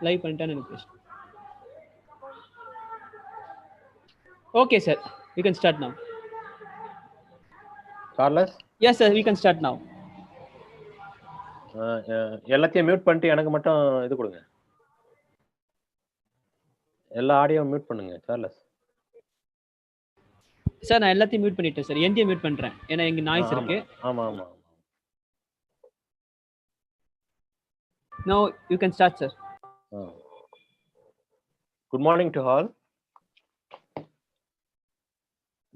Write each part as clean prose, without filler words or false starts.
Live பண்ணிட்டேன்னு எனக்கு okay sir we can start now. Charles? Yes sir, we can start now. எல்லாத்தையும் mute பண்ணிட்டு எனக்கு மட்டும் இது கொடுங்க. எல்லா ஆடியோ மியூட் பண்ணுங்க சார்லஸ். சார் நான் எல்லாத்தையும் மியூட் பண்ணிட்டேன் சார். என்டிஏ மியூட் பண்றேன் ஏன்னா இங்க நாய்ஸ் இருக்கு. ஆமா ஆமா. Now you can start sir. Good morning to all.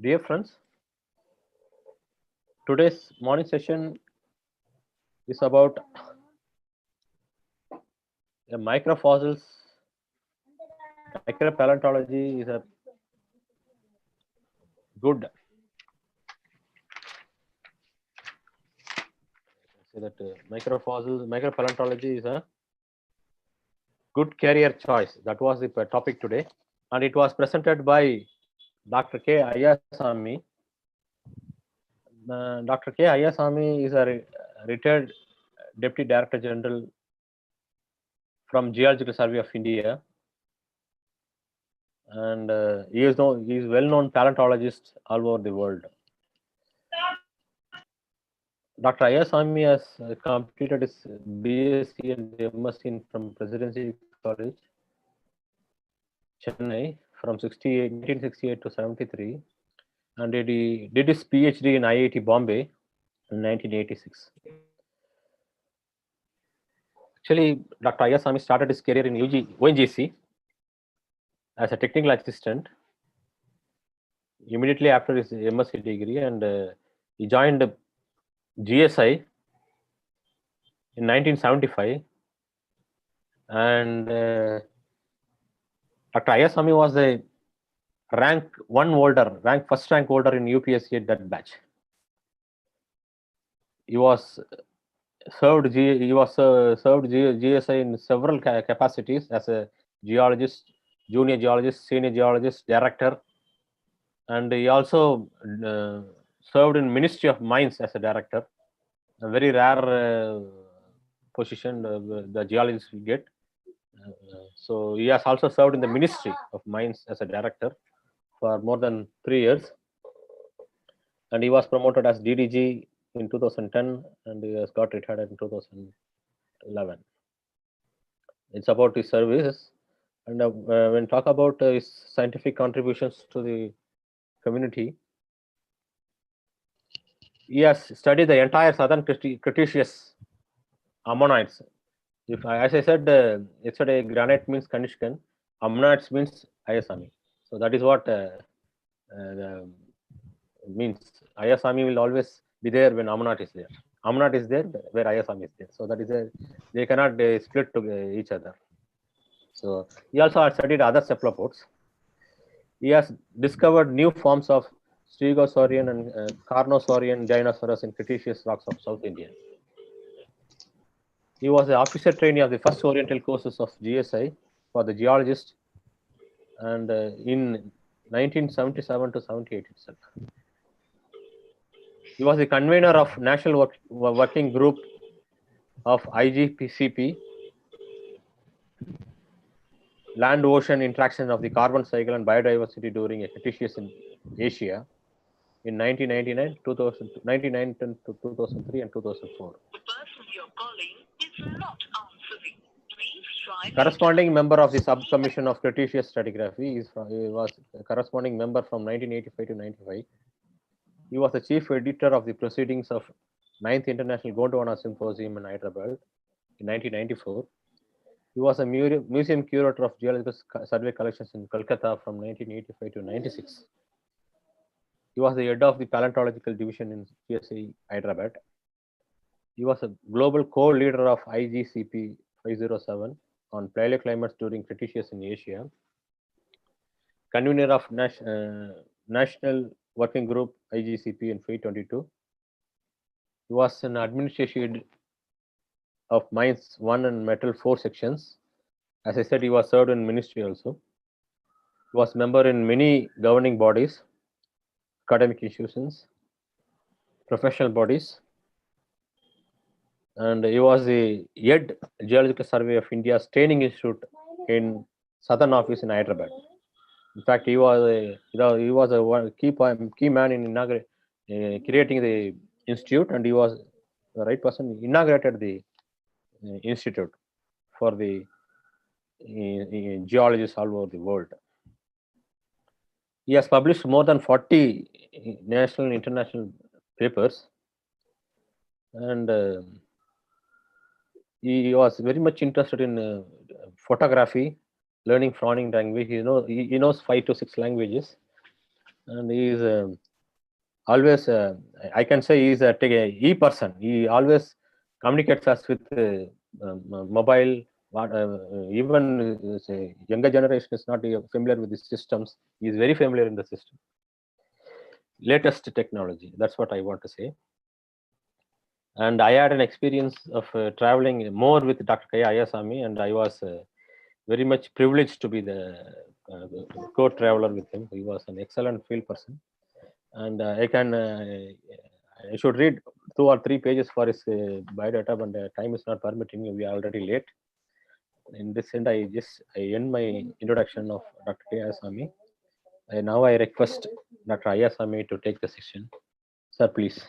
Dear friends, today's morning session is about microfossils. Micropaleontology is a good micropaleontology is a good career choice. That was the topic today, and it was presented by Dr. K. Ayasamy. Dr. K. Ayasamy is a retired Deputy Director General from Geological Survey of India, and he is well-known paleontologist all over the world. Dr. Ayasamy has completed his BSc and MSc from Presidency College, Chennai, from 1968 to 73, and he did his PhD in IIT Bombay in 1986. Actually, Dr. Ayasamy started his career in ONGC as a technical assistant immediately after his MSc degree, and he joined GSI in 1975, and Dr. Ayasamy was the first rank holder in UPSC at that batch. He was served GSI in several capacities as a geologist, junior geologist, senior geologist, director, and he also served in Ministry of Mines as a director, a very rare position the geologists will get. So he has also served in the Ministry of Mines as a director for more than 3 years, and he was promoted as DDG in 2010, and he has got retired in 2011. It's about his services, and when talk about his scientific contributions to the community, he has studied the entire southern Cretaceous ammonites. As I said yesterday, granite means Kanishkan, ammonites means Ayasamy. So that is what means. Ayasamy will always be there when ammonite is there. Ammonite is there where Ayasamy is there. So that is they cannot split to each other. So he also has studied other cephalopods. He has discovered new forms of Stegosaurian and Carnosaurian dinosaurs in Cretaceous rocks of South India. He was the officer trainee of the first oriental courses of GSI for the geologist, and in 1977 to 78 itself. He was the convener of National Working Group of IGCP, land-ocean interaction of the carbon cycle and biodiversity during a Cretaceous in Asia in 1999 to 2003 and 2004. The person you're calling is not answering. Please try. Corresponding member of the subcommission of Cretaceous stratigraphy, he was a corresponding member from 1985 to 95. He was the chief editor of the proceedings of 9th International Gondwana Symposium in Hyderabad in 1994. He was a museum curator of geological survey collections in Kolkata from 1985 to 96. He was the head of the paleontological division in GSI Hyderabad. He was a global co-leader of IGCP 507 on paleoclimates during Cretaceous in Asia, convener of National Working Group IGCP in 522. He was an administration of Mines 1 and Metal 4 sections. As I said, he was served in ministry also. He was member in many governing bodies, academic institutions, professional bodies. and he was the head Geological Survey of India's training institute in Southern Office in Hyderabad. In fact, he was a key man in creating the institute, and he was the right person who inaugurated the institute for the geologists all over the world. He has published more than 40 national and international papers, and he was very much interested in photography, learning foreign language. He knows 5 to 6 languages, and he is always. I can say he is a e person. He always communicates us with mobile. Even younger generation is not familiar with the systems. He is very familiar in the system. Latest technology. That's what I want to say. And I had an experience of traveling more with Dr. K. Ayasamy, and I was very much privileged to be the co-traveler with him. He was an excellent field person, and I should read 2 or 3 pages for his biodata, but time is not permitting me. We are already late. In this end, I end my introduction of Dr. K. Ayasamy. Now I request Dr. Ayasamy to take the session. Sir, please.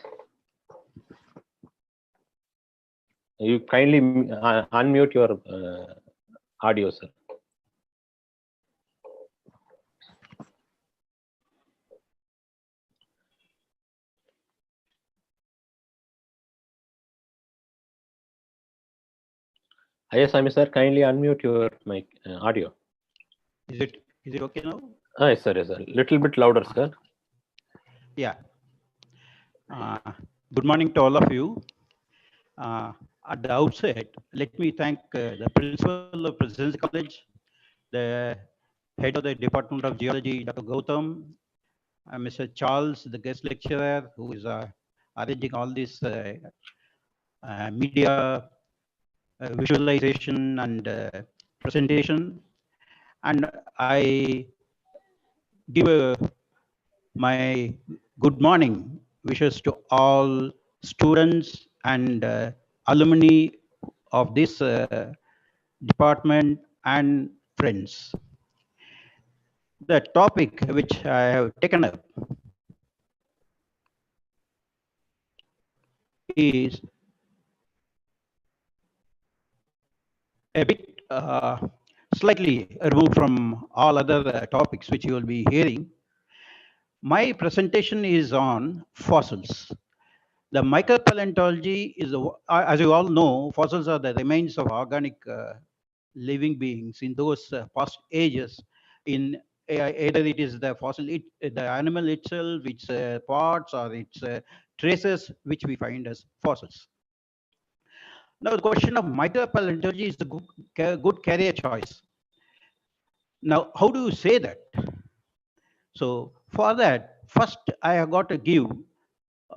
You kindly unmute your audio, sir. Ayasamy, sir, kindly unmute your mic audio. Is it okay now? Yes, sir. Yes, sir. Little bit louder, sir. Yeah. Good morning to all of you. At the outset, let me thank the principal of Presidency College, the head of the Department of Geology, Dr. Gautam, Mr. Charles, the guest lecturer, who is arranging all this media visualization and presentation. And I give my good morning wishes to all students and alumni of this department and friends. The topic which I have taken up is a bit slightly removed from all other topics which you will be hearing. My presentation is on fossils. The micropaleontology is, as you all know, fossils are the remains of organic living beings in those past ages. In either it is the fossil, the animal itself, its parts, or its traces, which we find as fossils. Now, the question of micropaleontology is a good career choice. Now, how do you say that? So, for that, first I have got to give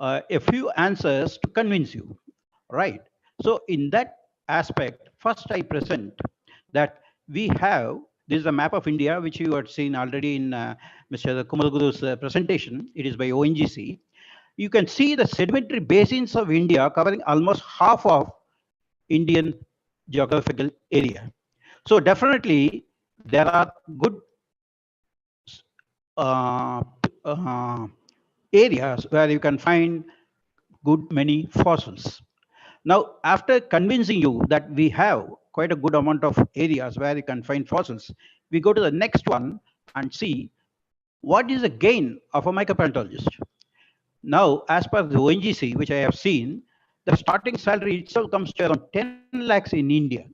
a few answers to convince you, right? So, in that aspect, first I present that we have, this is a map of India, which you had seen already in Mr. Kumalguru's presentation. It is by ONGC. You can see the sedimentary basins of India covering almost half of Indian geographical area. So definitely there are good areas where you can find good many fossils. Now, after convincing you that we have quite a good amount of areas where you can find fossils, we go to the next one and see what is the gain of a micropaleontologist. Now, as per the ONGC, which I have seen, the starting salary itself comes to around 10 lakhs in India.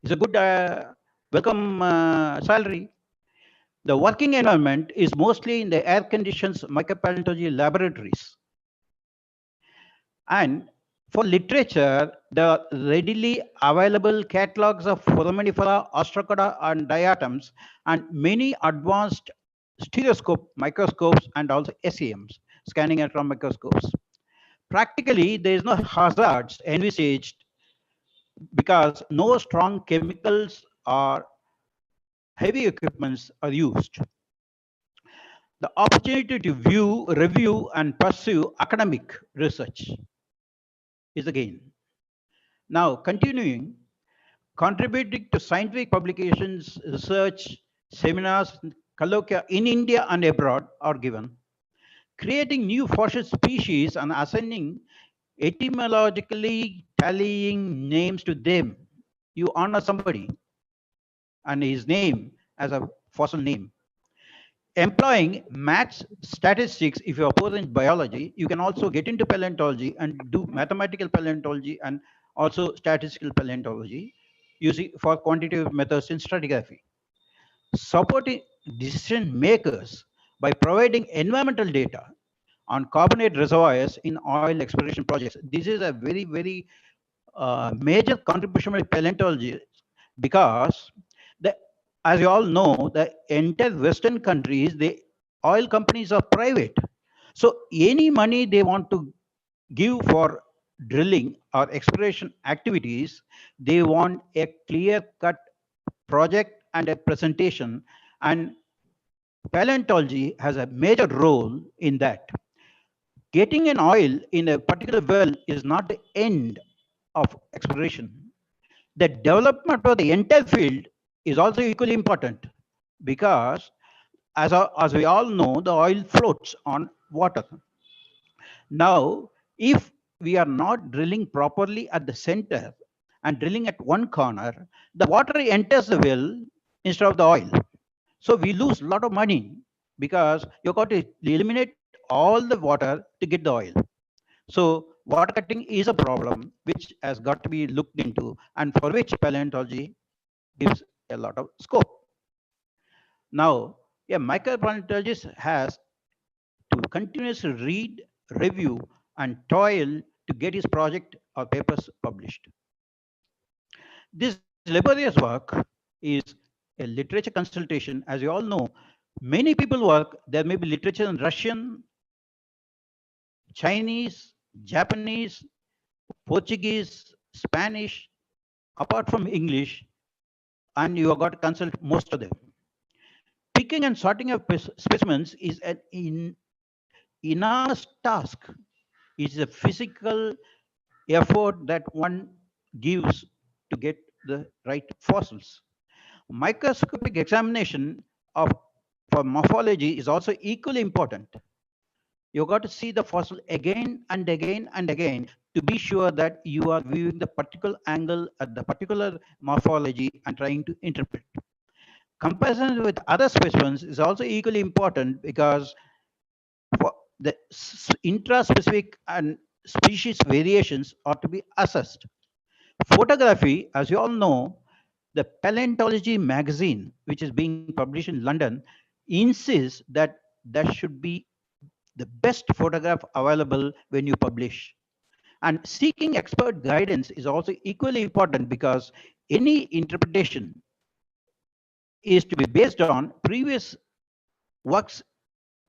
It's a good welcome salary. The working environment is mostly in the air-conditioned micropaleontology laboratories. And for literature, the readily available catalogs of Foraminifera, Ostracoda, and diatoms, and many advanced stereoscope microscopes and also SEMs, scanning electron microscopes. Practically, there is no hazards envisaged because no strong chemicals or heavy equipments are used. The opportunity to view, review, and pursue academic research. is the gain. Now, continuing, contributing to scientific publications, research, seminars, colloquia in India and abroad are given. Creating new fossil species and assigning etymologically tallying names to them. You honor somebody and his name as a fossil name. Employing maths, statistics, if you are poor in biology, you can also get into paleontology and do mathematical paleontology and also statistical paleontology using for quantitative methods in stratigraphy. Supporting decision makers by providing environmental data on carbonate reservoirs in oil exploration projects. This is a very major contribution by paleontology because the, as you all know, the entire Western countries, the oil companies are private. So any money they want to give for drilling or exploration activities, they want a clear-cut project and a presentation, and paleontology has a major role in that. Getting an oil in a particular well is not the end of exploration. The development of the entire field is also equally important because, as we all know, the oil floats on water. Now, if we are not drilling properly at the center and drilling at one corner, the water enters the well instead of the oil. So we lose a lot of money because you've got to eliminate all the water to get the oil. So water cutting is a problem which has got to be looked into and for which paleontology gives a lot of scope. Now, a micropaleontologist has to continuously read, review, and toil to get his project or papers published. This laborious work is a literature consultation. As you all know, many people work, there may be literature in Russian, Chinese, Japanese, Portuguese, Spanish, apart from English, and you have got to consult most of them. Picking and sorting of specimens is an enormous task. It's a physical effort that one gives to get the right fossils. Microscopic examination of for morphology is also equally important. You got to see the fossil again and again and again to be sure that you are viewing the particular angle at the particular morphology and trying to interpret. Comparison with other specimens is also equally important because for the intra-specific and species variations are to be assessed. Photography, as you all know, the Paleontology magazine, which is being published in London, insists that there should be the best photograph available when you publish. And seeking expert guidance is also equally important because any interpretation is to be based on previous works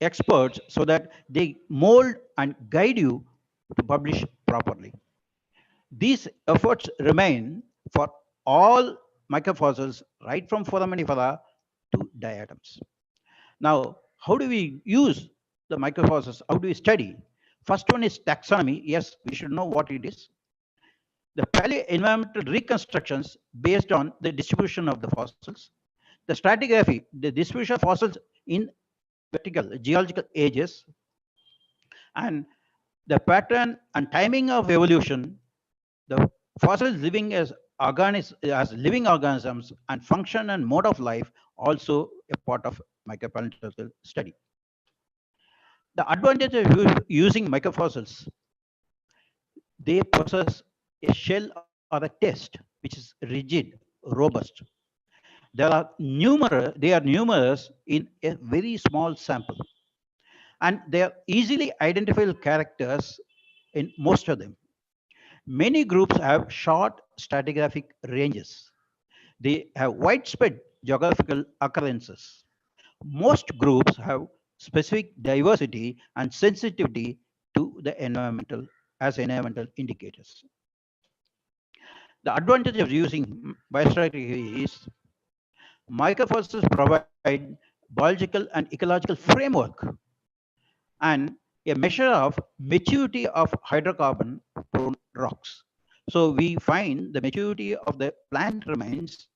experts so that they mold and guide you to publish properly. These efforts remain for all microfossils, right from foraminifera to diatoms. Now, how do we use the microfossils? How do we study? First one is taxonomy. Yes, we should know what it is. The paleo-environmental reconstructions based on the distribution of the fossils. The stratigraphy, the distribution of fossils in vertical geological ages. And the pattern and timing of evolution, the fossils living as living organisms and function and mode of life also a part of micropaleontological study. The advantage of using microfossils, they possess a shell or a test which is rigid, robust. They are numerous in a very small sample, and they are easily identifiable characters in most of them. Many groups have short stratigraphic ranges. They have widespread geographical occurrences. Most groups have specific diversity and sensitivity to the environmental indicators. The advantage of using biostratigraphy is microfossils provide biological and ecological framework and a measure of maturity of hydrocarbon rocks. So we find the maturity of the plant remains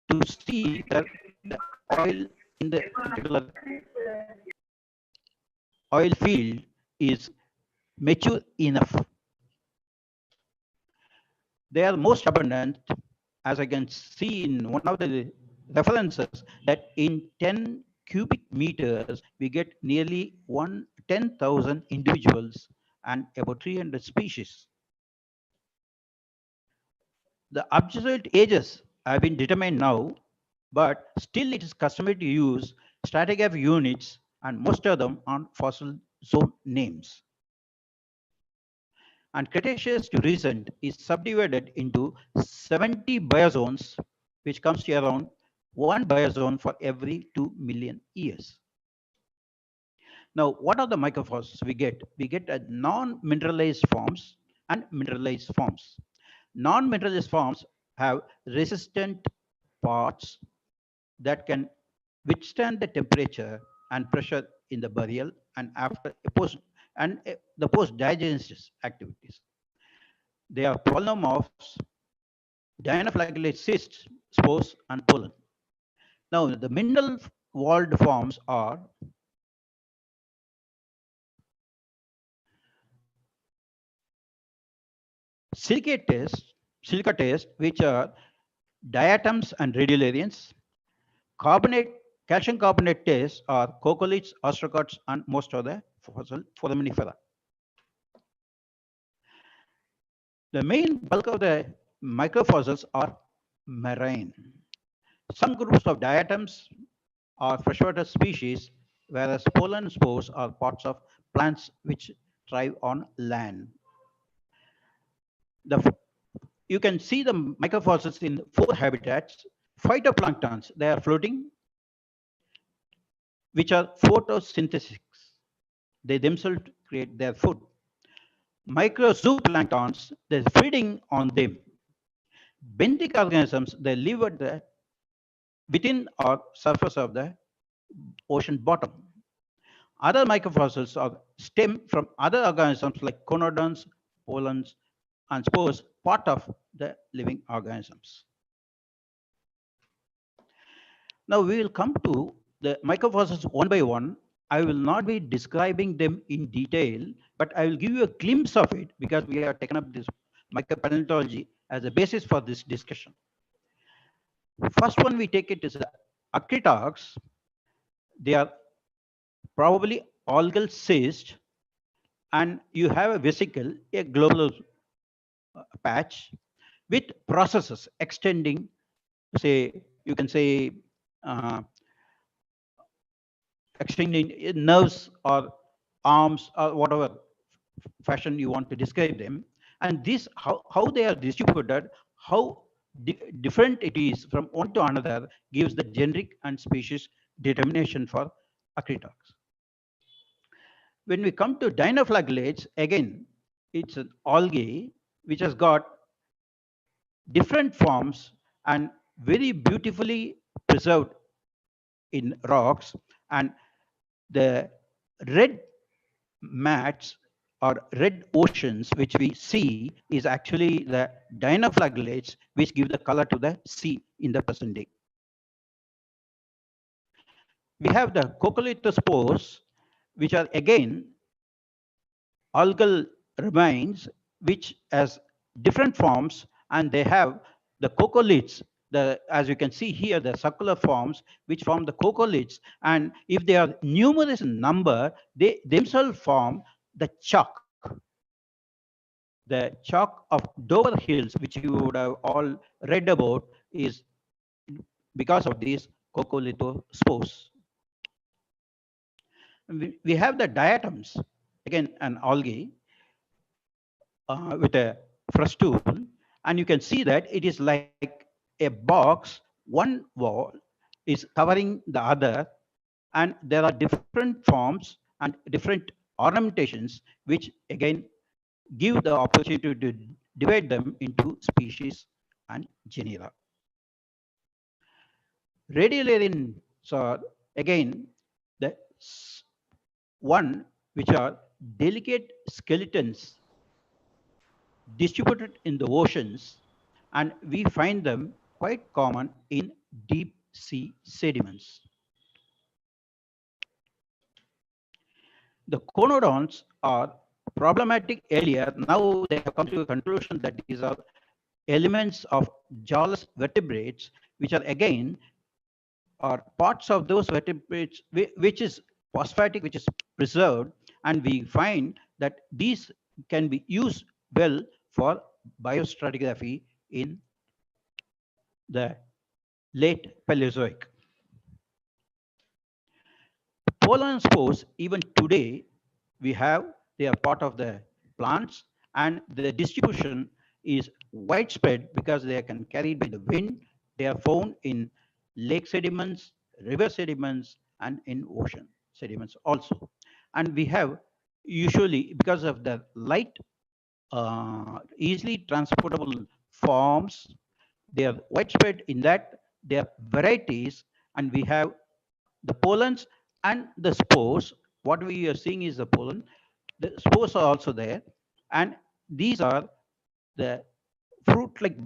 to see that the oil in the particular oil field is mature enough. They are most abundant, as I can see in one of the references, that in 10 cubic meters, we get nearly 10,000 individuals and about 300 species. The absolute ages have been determined now, but still it is customary to use stratigraph units and most of them on fossil zone names. And Cretaceous to recent is subdivided into 70 biozones, which comes to around one biozone for every 2 million years. Now, what are the microfossils we get? We get a non-mineralized forms and mineralized forms. Non-mineralized forms have resistant parts that can withstand the temperature and pressure in the burial and after the post-diagenesis activities. They are polymorphs, dinoflagellate cysts, spores, and pollen. Now, the mineral walled forms are silicates, which are diatoms and radiolarians. Calcium carbonate tests are coccoliths, ostracods, and most of the fossil foraminifera. The main bulk of the microfossils are marine. Some groups of diatoms are freshwater species, whereas pollen spores are parts of plants which thrive on land. You can see the microfossils in 4 habitats. Phytoplanktons, they are floating, which are photosynthetic. They themselves create their food. Microzooplantons, they're feeding on them. Benthic organisms, they live at the within or surface of the ocean bottom. Other microfossils stem from other organisms like conodons, pollens, and spores, part of the living organisms. Now we will come to the microfossils one by one. I will not be describing them in detail, but I will give you a glimpse of it because we have taken up this micropaleontology as a basis for this discussion. First one we take it is acritarchs. They are probably algal cyst, and you have a vesicle, a global patch with processes extending, say, you can say, extending nerves or arms or whatever fashion you want to describe them. And this, how they are distributed, how different it is from one to another, gives the generic and species determination for acritarchs. When we come to dinoflagellates, again, it's an algae which has got different forms and very beautifully preserved in rocks. And the red mats or red oceans which we see is actually the dinoflagellates which give the color to the sea in the present day. We have the coccolithospores, which are again algal remains which has different forms, and they have the coccoliths, as you can see here, the circular forms which form the coccoliths, and if they are numerous in number, they themselves form the chalk. The chalk of Dover Hills, which you would have all read about, is because of these coccolithospores. We have the diatoms, again an algae with a frustool, and you can see that it is like a box. One wall is covering the other, and there are different forms and different ornamentations which again give the opportunity to divide them into species and genera. Radiolarians are again the one which are delicate skeletons distributed in the oceans, and we find them quite common in deep sea sediments. The conodonts are problematic earlier. Now they have come to a conclusion that these are elements of jawless vertebrates, which are again are parts of those vertebrates which is phosphatic, which is preserved, and we find that these can be used well for biostratigraphy in the late Paleozoic. Pollen spores, even today, they are part of the plants, and the distribution is widespread because they can carried by the wind. They are found in lake sediments, river sediments, and in ocean sediments also. And we have usually, because of the light, easily transportable forms, they are widespread in that there are varieties, and we have the pollens and the spores. What we are seeing is the pollen. The spores are also there, and these are the fruit-like.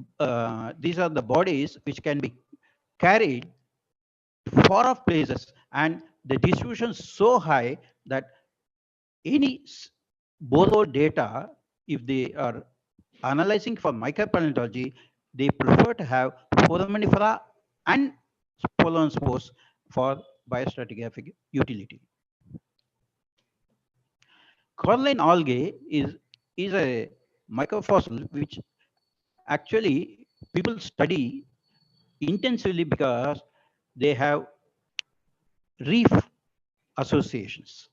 These are the bodies which can be carried far off places, and the distribution is so high that any borrowed data, if they are analyzing for micropaleontology, they prefer to have foraminifera and pollen spores for biostratigraphic utility. Coralline algae is a microfossil which actually people study intensively because they have reef associations.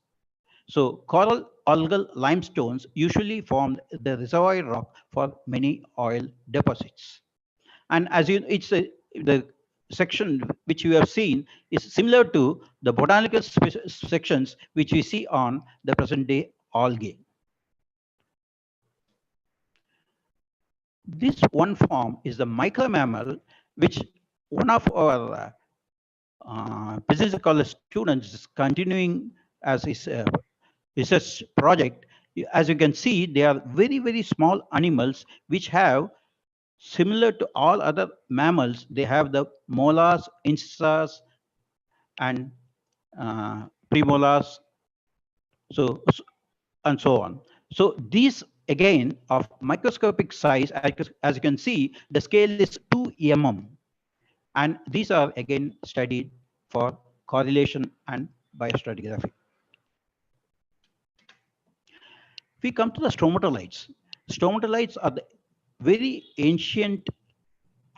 So coral algal limestones usually form the reservoir rock for many oil deposits. And as you, the section which you have seen is similar to the botanical sections which we see on the present day algae. This one form is the micromammal, which one of our business college students is continuing as his research project. As you can see, they are very, very small animals which have, similar to all other mammals, they have the molars, incisors, and premolars, and so on. So these again of microscopic size, as you can see, the scale is 2 mm, and these are again studied for correlation and biostratigraphy. We come to the stromatolites. Stromatolites are the very ancient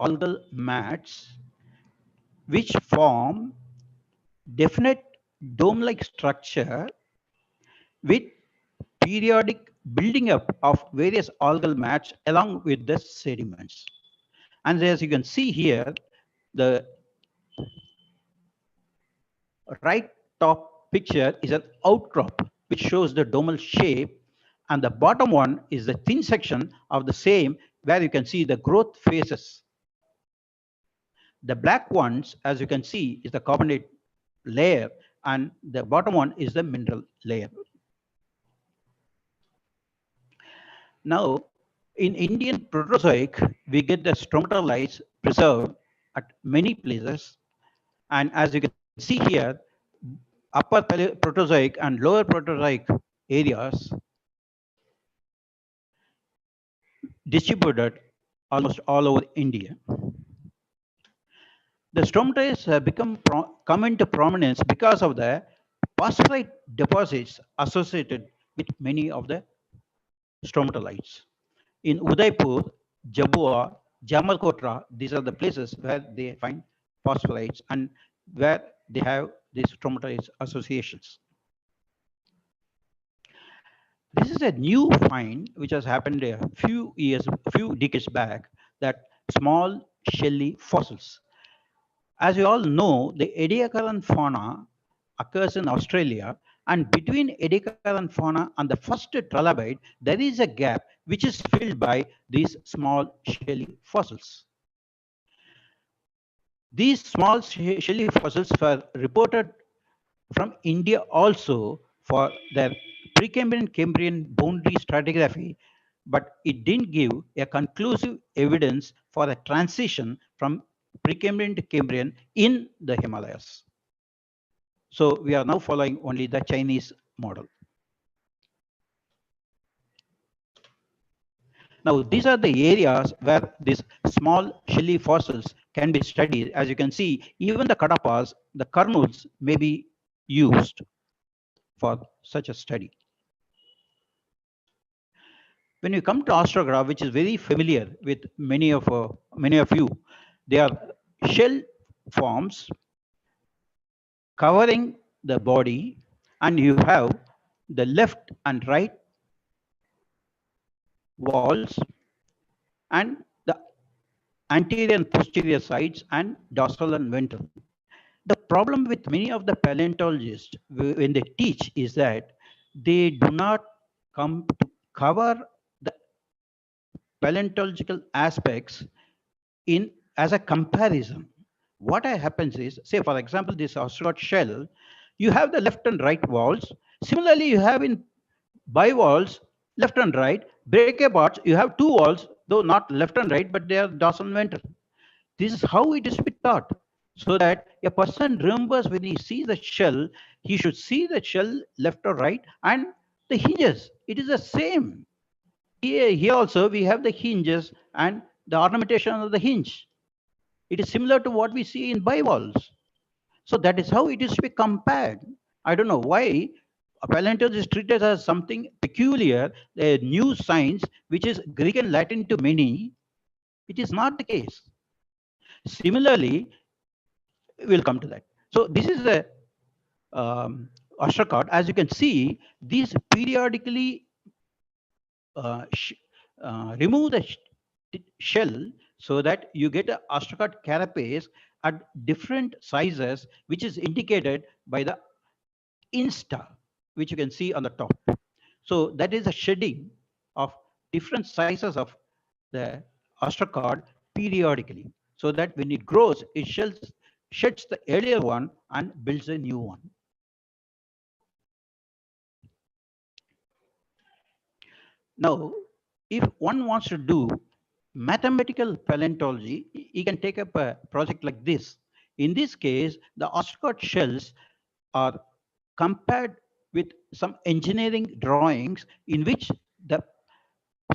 algal mats which form definite dome-like structure with periodic building up of various algal mats along with the sediments. And as you can see here, the right top picture is an outcrop which shows the domal shape, and the bottom one is the thin section of the same where you can see the growth phases. The black ones, as you can see, is the carbonate layer, and the bottom one is the mineral layer. Now, in Indian Proterozoic, we get the stromatolites preserved at many places. And as you can see here, upper Proterozoic and lower Proterozoic areas distributed almost all over India. The stromatolites have come into prominence because of the phosphorite deposits associated with many of the stromatolites. In Udaipur, Jabua, Jamalkotra, these are the places where they find phosphorites and where they have these stromatolite associations. This is a new find which has happened a few decades back, that small shelly fossils. As you all know, the Ediacaran fauna occurs in Australia, and between Ediacaran fauna and the first trilobite, there is a gap which is filled by these small shelly fossils. These small shelly fossils were reported from India also for their Precambrian Cambrian boundary stratigraphy but it didn't give a conclusive evidence for a transition from Precambrian to Cambrian in the Himalayas. So we are now following only the Chinese model. Now, these are the areas where these small shelly fossils can be studied. As you can see, even the Kadappas, the kernels may be used for such a study. When you come to ostrograph, which is very familiar with many of you, they are shell forms covering the body, and you have the left and right walls and the anterior and posterior sides and dorsal and ventral. The problem with many of the paleontologists when they teach is that they do not come to cover the paleontological aspects in as a comparison. What happens is, say for example, this ostrich shell, you have the left and right walls. Similarly, you have in bivalves, left and right. Brachiopods, you have two walls, though not left and right, but they are dorsal and ventral. This is how it is to be taught, so that a person remembers when he sees the shell, he should see the shell left or right, and the hinges. It is the same. Here also we have the hinges and the ornamentation of the hinge. It is similar to what we see in bivalves. So that is how it is to be compared. I don't know why paleontology is treated as something peculiar, a new science, which is Greek and Latin to many. It is not the case. Similarly, we'll come to that. So this is the ostracod. As you can see, these periodically remove the shell so that you get an ostracod carapace at different sizes, which is indicated by the insta, which you can see on the top. So that is a shedding of different sizes of the ostracod periodically, so that when it grows, it sheds the earlier one and builds a new one. Now, if one wants to do mathematical paleontology, he can take up a project like this. In this case, the ostracod shells are compared with some engineering drawings in which the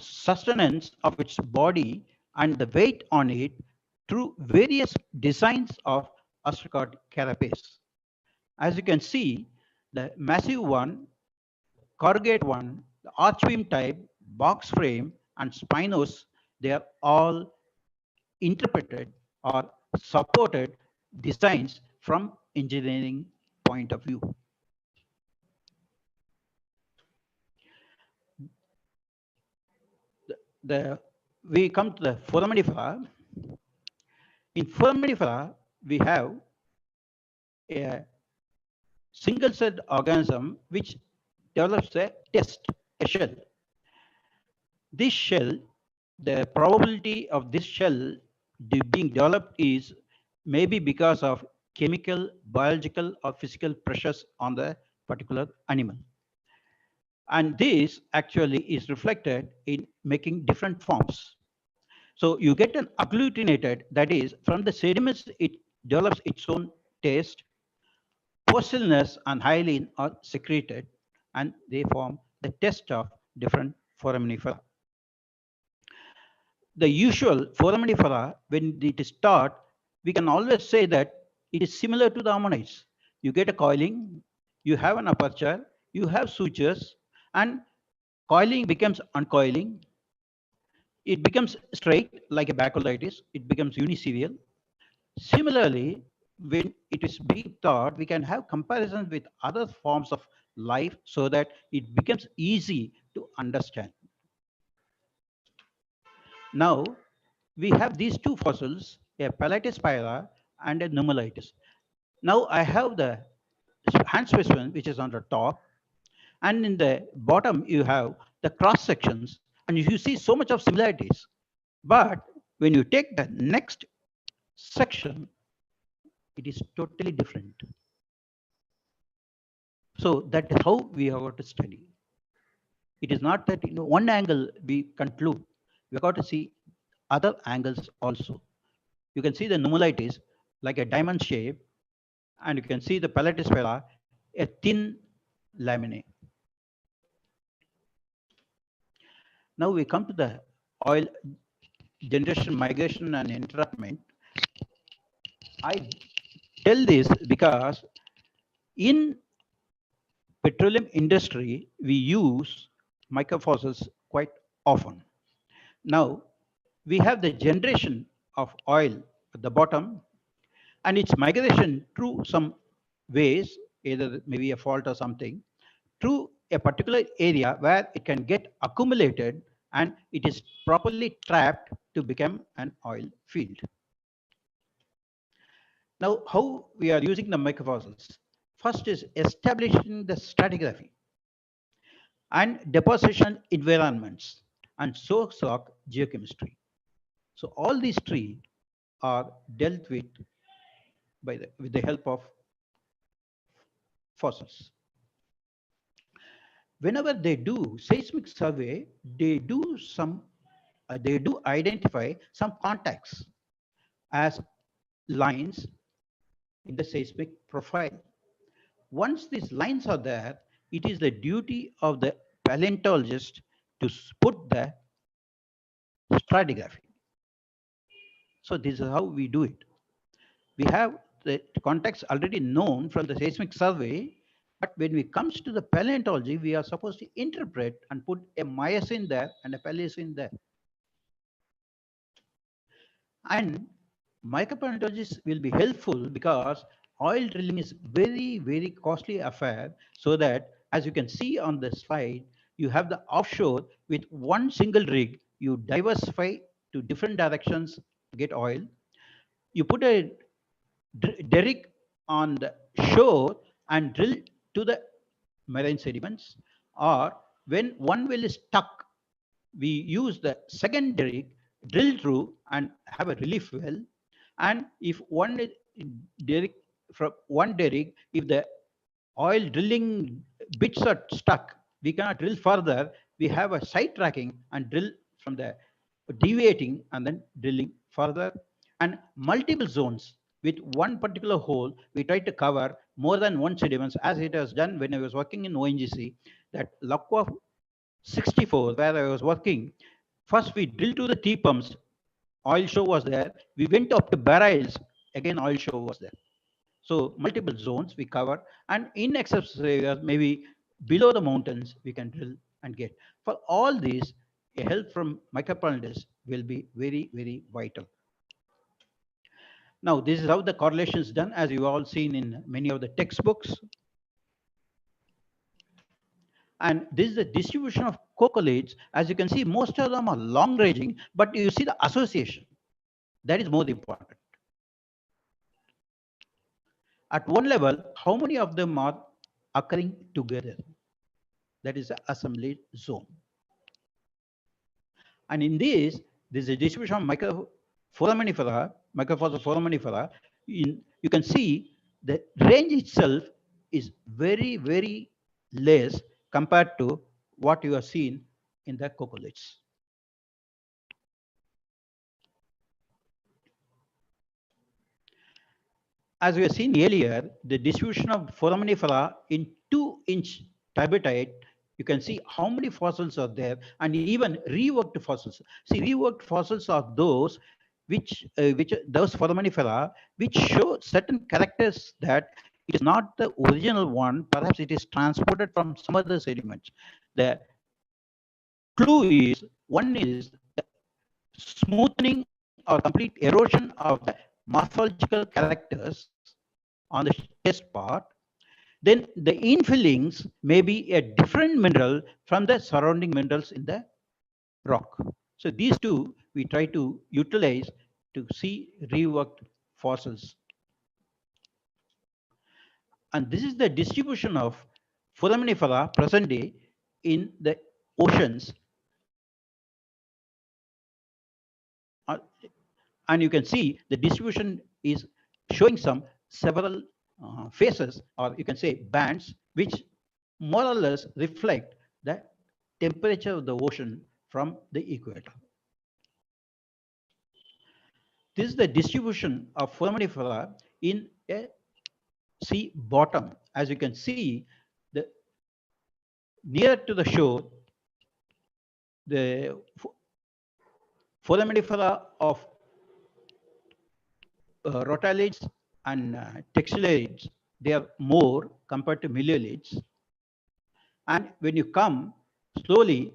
sustenance of its body and the weight on it through various designs of ostracod carapace. As you can see, the massive one, corrugate one, the arch beam type, box frame, and spinos, they are all interpreted or supported designs from engineering point of view. We come to the foraminifera. In foraminifera, we have a single-celled organism which develops a test, a shell. This shell, the probability of this shell being developed is maybe because of chemical, biological, or physical pressures on the particular animal. And this actually is reflected in making different forms. So you get an agglutinated, that is, from the sediments, it develops its own taste. Porcellus and hyaline are secreted, and they form the test of different foraminifera. The usual foraminifera, when it is taught, we can always say that it is similar to the ammonites. You get a coiling, you have an aperture, you have sutures, and coiling becomes uncoiling. It becomes straight like a baculitis. It becomes uniserial. Similarly, when it is being taught, we can have comparisons with other forms of life so that it becomes easy to understand. Now, we have these two fossils, a Palatis and a Nummulitis. Now I have the hand specimen, which is on the top, and in the bottom, you have the cross sections, and you see so much of similarities. But when you take the next section, it is totally different. So that is how we are going to study. It is not that in one angle we conclude. We got to see other angles also. You can see the nummulitis like a diamond shape, and you can see the palletisphere, a thin laminae. Now we come to the oil generation, migration, and entrapment. I tell this because in petroleum industry, we use microfossils quite often. Now, we have the generation of oil at the bottom and its migration through some ways, either maybe a fault or something, through a particular area where it can get accumulated and it is properly trapped to become an oil field. Now, how we are using the microfossils? First is establishing the stratigraphy and deposition environments and source rock geochemistry. So all these three are dealt with with the help of fossils. Whenever they do seismic survey, they do identify some contacts as lines in the seismic profile. Once these lines are there, it is the duty of the paleontologist to put the stratigraphy. So this is how we do it. We have the contacts already known from the seismic survey, but when it comes to the paleontology, we are supposed to interpret and put a Miocene there and a Paleocene there. And micropaleontologists will be helpful because oil drilling is very, very costly affair, so that as you can see on the slide, you have the offshore with one single rig, you diversify to different directions to get oil. You put a derrick on the shore and drill to the marine sediments, or when one well is stuck, we use the second derrick, drill through and have a relief well. And if one derrick, from one derrick, if the oil drilling bits are stuck, we cannot drill further. We have a side tracking and drill from the deviating and then drilling further. And multiple zones with one particular hole, we try to cover more than one sediments, as it was done when I was working in ONGC, that Lakwa 64, where I was working. First, we drilled to the T pumps, oil show was there. We went up to barrels, again, oil show was there. So multiple zones we cover, and inaccessible areas, maybe below the mountains, we can drill and get. For all these, a help from micropaleontologists will be very, very vital. Now, this is how the correlation is done, as you've all seen in many of the textbooks. And this is the distribution of coccoliths. As you can see, most of them are long ranging, but you see the association. That is more important. At one level, how many of them are occurring together? That is the assembly zone. And in this is a distribution of microphoraminifera, microfossil foraminifera. You can see the range itself is very, very less compared to what you have seen in the coccoliths. As we have seen earlier, the distribution of foraminifera in 2-inch turbidite, you can see how many fossils are there, and even reworked fossils. See, reworked fossils are those which those foraminifera which show certain characters that it is not the original one. Perhaps it is transported from some other sediments. The clue is, one is the smoothing or complete erosion of the morphological characters on the test part. Then the infillings may be a different mineral from the surrounding minerals in the rock. So these two we try to utilize to see reworked fossils. And this is the distribution of foraminifera present day in the oceans. And you can see the distribution is showing several phases, or you can say bands, which more or less reflect the temperature of the ocean from the equator. This is the distribution of foraminifera in a sea bottom. As you can see, the near to the shore, the foraminifera of rotalids and textularids, they are more compared to miliolids. And when you come slowly,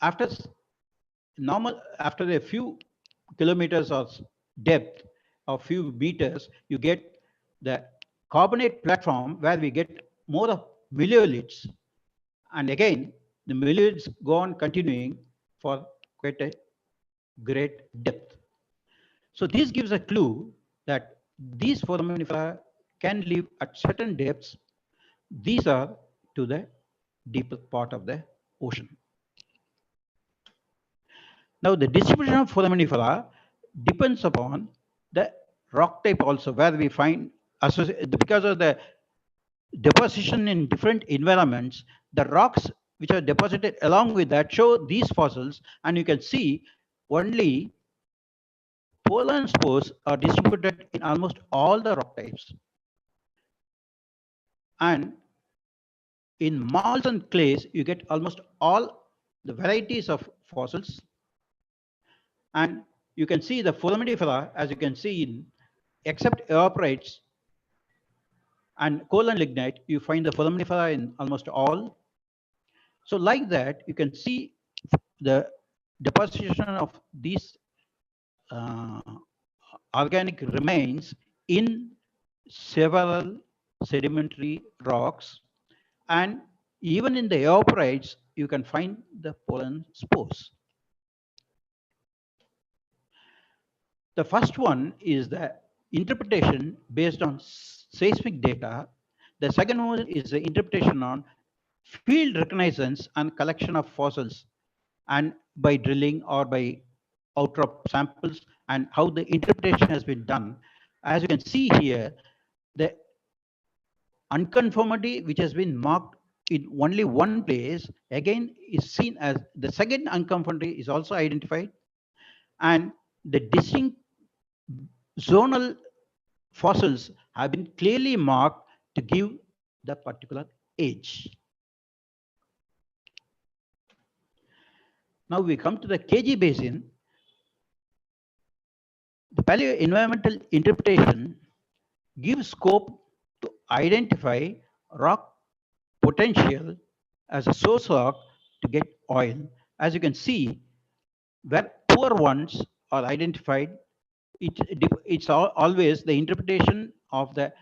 after a few kilometers of depth, or few meters, you get the carbonate platform where we get more of miliolids. And again, the miliolids go on continuing for quite a great depth. So this gives a clue that these foraminifera can live at certain depths. These are to the deepest part of the ocean. Now, the distribution of foraminifera depends upon the rock type also, where we find, because of the deposition in different environments, the rocks which are deposited along with that show these fossils, and you can see only pollen spores are distributed in almost all the rock types. And in marls and clays, you get almost all the varieties of fossils. And you can see the foraminifera, as you can see, in except evaporites and coal and lignite, you find the foraminifera in almost all. So like that, you can see the deposition of these organic remains in several sedimentary rocks, and even in the evaporites, you can find the pollen spores. The first one is the interpretation based on seismic data. The second one is the interpretation on field reconnaissance and collection of fossils, and by drilling or by outcrop samples, and how the interpretation has been done. As you can see here, the unconformity which has been marked in only one place again is seen as the second unconformity is also identified, and the distinct zonal fossils have been clearly marked to give the particular age. Now we come to the KG basin. The paleoenvironmental interpretation gives scope to identify rock potential as a source rock to get oil. As you can see, where poor ones are identified, it's always the interpretation of the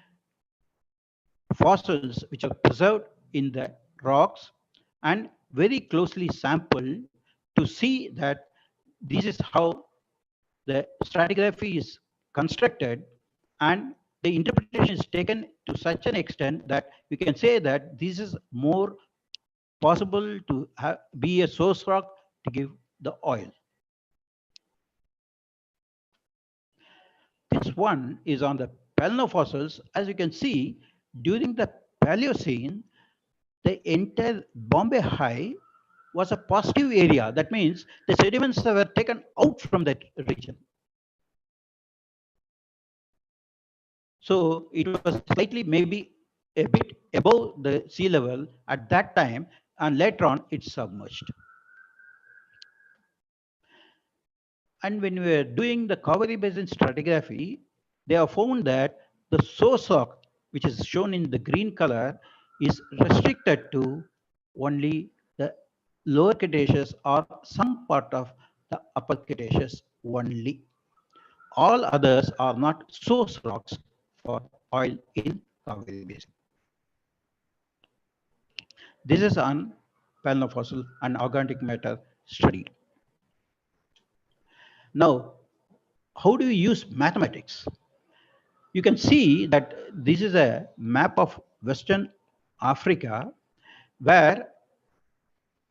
fossils which are preserved in the rocks and very closely sampled to see that this is how the stratigraphy is constructed, and the interpretation is taken to such an extent that we can say that this is more possible to be a source rock to give the oil. This one is on the palinofossils. As you can see, during the Paleocene, the entire Bombay High was a positive area. That means the sediments were taken out from that region. So it was slightly maybe a bit above the sea level at that time, and later on it's submerged. And when we were doing the Kaveri Basin stratigraphy, they have found that the source rock, which is shown in the green color, is restricted to only the lower Cretaceous or some part of the upper Cretaceous only. All others are not source rocks for oil in Kaveri Basin. This is on palinofossil and organic matter study. Now, how do you use mathematics? You can see that this is a map of Western Africa where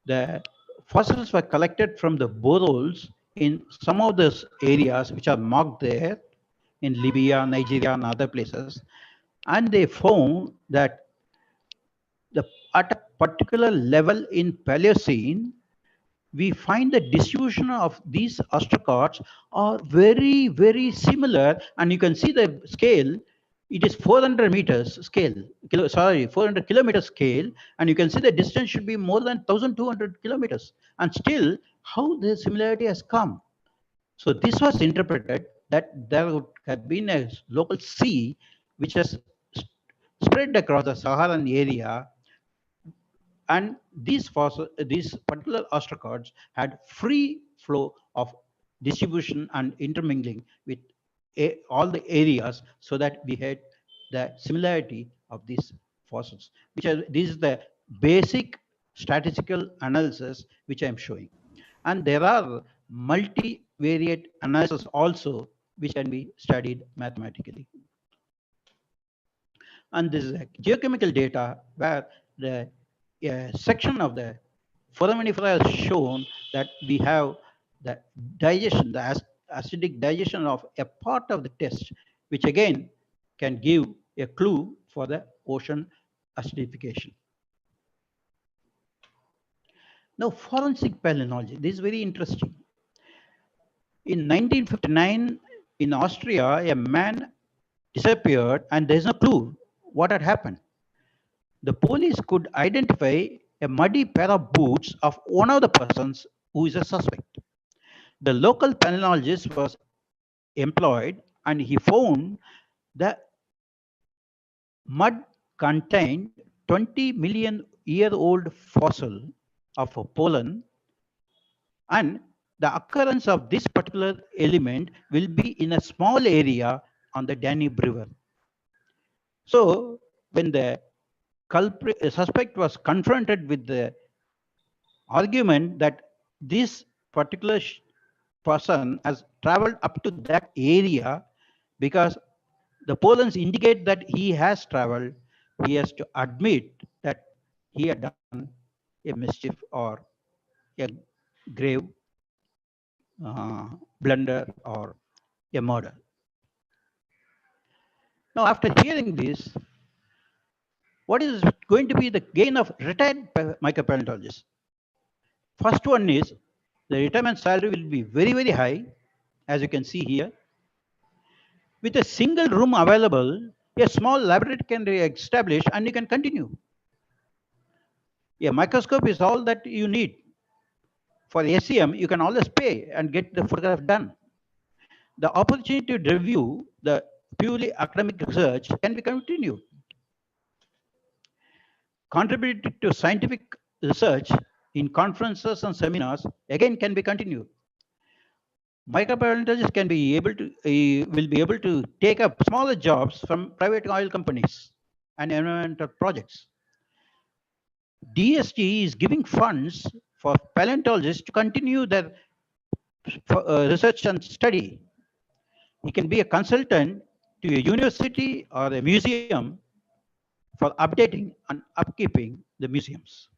the fossils were collected from the boreholes in some of those areas which are marked there in Libya, Nigeria, and other places. And they found that at a particular level in Paleocene, we find the distribution of these ostracods are very, very similar. And you can see the scale. It is 400 meters scale, 400 kilometer scale. And you can see the distance should be more than 1,200 kilometers. And still, how the similarity has come. So this was interpreted that there would have been a local sea which has spread across the Saharan area, and these particular ostracods had free flow of distribution and intermingling with all the areas, so that we had the similarity of these fossils. This is the basic statistical analysis which I am showing. And there are multivariate analysis also which can be studied mathematically. And this is a geochemical data where the section of the foraminifera has shown that we have the digestion, the acidic digestion of a part of the test, which again can give a clue for the ocean acidification. Now, forensic palynology, this is very interesting. In 1959, in Austria, a man disappeared and there's no clue what had happened. The police could identify a muddy pair of boots of one of the persons who is a suspect. The local palynologist was employed and he found the mud contained 20 million year old fossil of pollen, and the occurrence of this particular element will be in a small area on the Danube River. So when the suspect was confronted with the argument that this particular person has traveled up to that area, because the pollens indicate that he has traveled, he has to admit that he had done a mischief or a grave blunder or a murder. Now, after hearing this, what is going to be the gain of retired micropaleontologists? First one is the retirement salary will be very, very high, as you can see here. With a single room available, a small laboratory can be established and you can continue. A microscope is all that you need. For SEM, you can always pay and get the photograph done. The opportunity to review the purely academic research can be continued. Contributing to scientific research in conferences and seminars again can be continued. Micropaleontologists can be able to will be able to take up smaller jobs from private oil companies and environmental projects. DST is giving funds for paleontologists to continue their research and study. He can be a consultant to a university or a museum for updating and upkeeping the museums.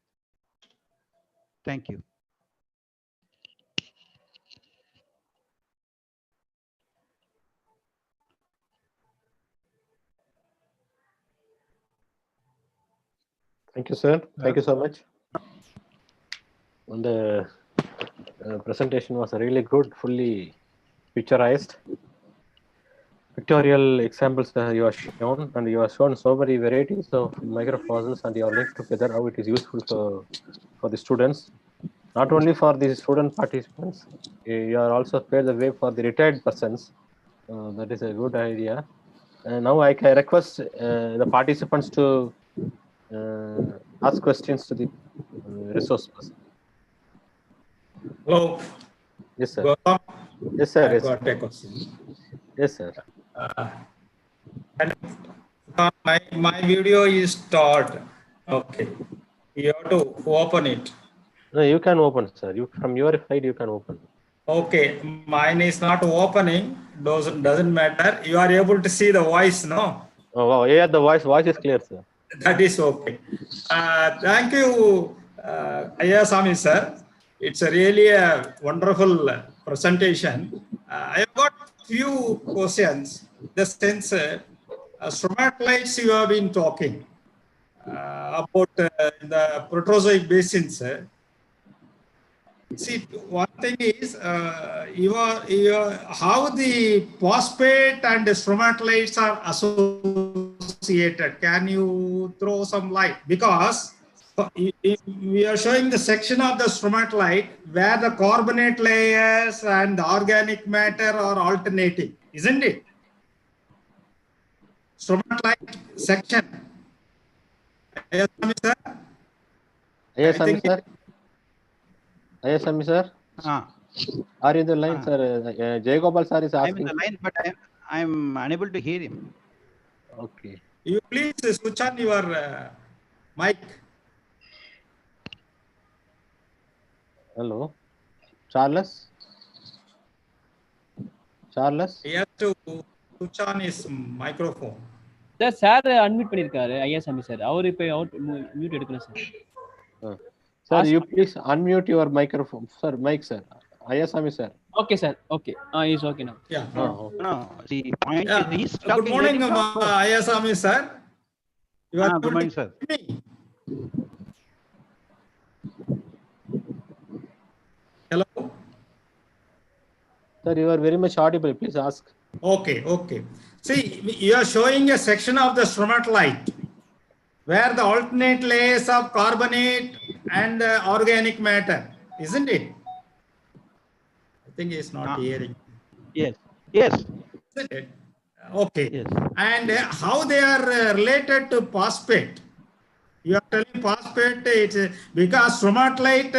Thank you. Thank you, sir. Thank you so much. And the presentation was really good, fully picturized. Pictorial examples you have shown, and you have shown so many varieties of microfossils, and you are linked together how it is useful for the students, not only for the student participants. You are also paved the way for the retired persons. That is a good idea. Now I can request the participants to ask questions to the resource person. Hello. Yes, sir. Gautam. Yes, sir. I Yes, got a question. yes, sir. And my video is stored. Okay. You have to open it. No, you can open, sir. From your side, you can open. Okay. Mine is not opening. Doesn't matter. You are able to see the voice, no? Oh, wow. Yeah, the voice is clear, sir. That is okay. Thank you, Ayasami sir. It's really a wonderful presentation. I have got few questions. The sense, stromatolites you have been talking about the Proterozoic basins. See, one thing is, how the phosphate and the stromatolites are associated. Can you throw some light? Because we are showing the section of the stromatolite where the carbonate layers and the organic matter are alternating, isn't it? Stromatolite section. Yes, sir. Yes, I think sir. Yes, sir. Are you in the line, sir? Jayagopal sir is I'm in asking. the line, but I'm unable to hear him. Okay. You please switch on your mic. Hello, Charles. Charles. He has to switch on his microphone. Sir sir unmute பண்ணிருக்காரு Ayyasami sir. அவர் இப்போ out mute எடுக்கணும் sir. Sir, you please unmute your microphone, sir. Mic, sir. Ayasami, sir. Okay, sir. Okay. He's okay now. Yeah. No, the point Yeah. is he's Good talking. morning, Ayasami, sir. You are Good morning, sir. Hello. Sir, you are very much audible. Please ask. Okay, okay. See, you are showing a section of the stromatolite where the alternate layers of carbonate and organic matter, isn't it? I think he's not hearing. Yes. Yes. Isn't it? Okay. Yes. And how they are related to phosphate? You are telling phosphate, it's because stromatolite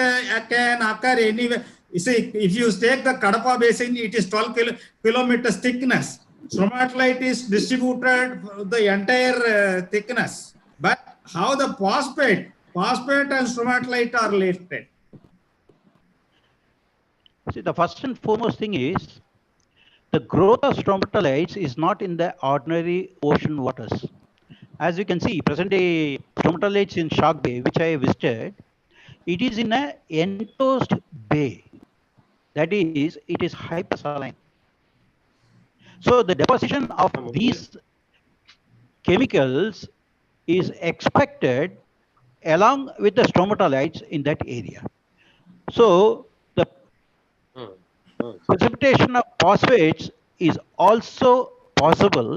can occur anywhere. You see, if you take the Kadapa basin, it is 12 kilometers thickness. Stromatolite is distributed the entire thickness. But how the phosphate and stromatolite are related? See, the first and foremost thing is the growth of stromatolites is not in the ordinary ocean waters. As you can see, present day stromatolites in Shark Bay, which I visited, it is in an enclosed bay. That is, it is hypersaline. So the deposition of these chemicals is expected along with the stromatolites in that area. So the precipitation of phosphates is also possible